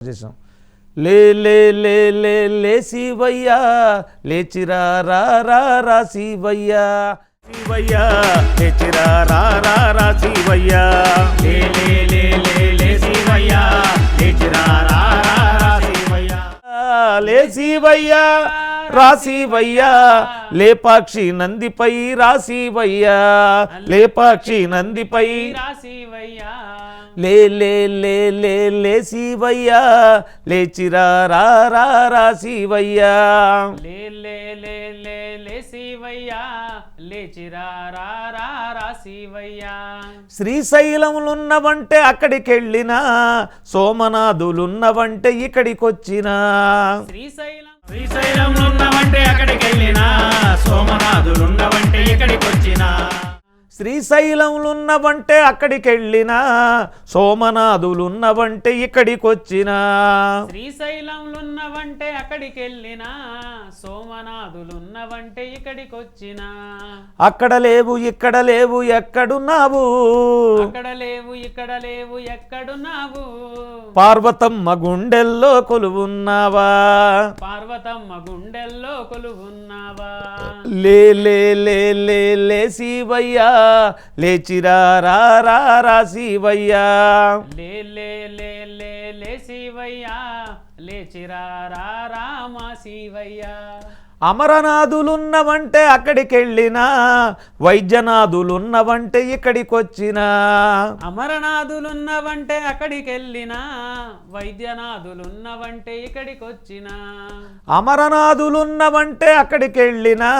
చేసాం. లే లే లే లే లే శివయ్యా లేచిరా రా రా రా శివయ్యా, శివయ్యా లేచిరా రా రా రా శివయ్యా, లే లే లే లే లే శివయ్యా లేచిరా రా రా రా శివయ్యా, లే శివయ్యా రాశివయ్యా లేపాక్షి నందిపై రాశివయ్యా, లేపాక్షి నందిపై రాశివయ్యా, లే లే లే లే లే శివయ్యా లేచిరా రా రా రా శివయ్యా, లే లే లే లే లే శివయ్యా లేచిరా రా రా రా శివయ్యా, శ్రీశైలములున్నవంటే అక్కడికెళ్ళినా, సోమనాథులున్నవంటే ఇక్కడికొచ్చినా, శ్రీశైలములున్నవంటే అక్కడికెళ్ళినా, సోమనాథులున్నవంటే ఇక్కడికొచ్చినా, శ్రీశైలములున్నవంటే అక్కడికెళ్ళినా, సోమనాథులున్నవంటే ఇక్కడికొచ్చినా, శ్రీశైలములున్నవంటే అక్కడికెళ్ళినా, సోమనాథులున్నవంటే ఇక్కడికొచ్చినా, అక్కడ లేవు ఇక్కడ లేవు ఎక్కడున్నావు, అక్కడ లేవు ఇక్కడ లేవు ఎక్కడున్నావు, పార్వతమ్మ గుండెల్లో కొలువున్నావా, పార్వతమ్మ గుండెల్లో కొలువున్నావా, లే లే లే లే లే శివయ్యా లేచిరా రా రా రా శివయ్యా, లే లే లే లే లే శివయ్యా లేచిరా రా రామ శివయ్యా, అమరనాథులున్నవంటే అక్కడికెళ్ళినా, వైద్యనాథులున్నవంటే ఇక్కడికొచ్చినా, అమరనాథులున్నవంటే అక్కడికెళ్ళినా, వైద్యనాథులున్నవంటే ఇక్కడికొచ్చినా, అమరనాథులున్నవంటే అక్కడికెళ్ళినా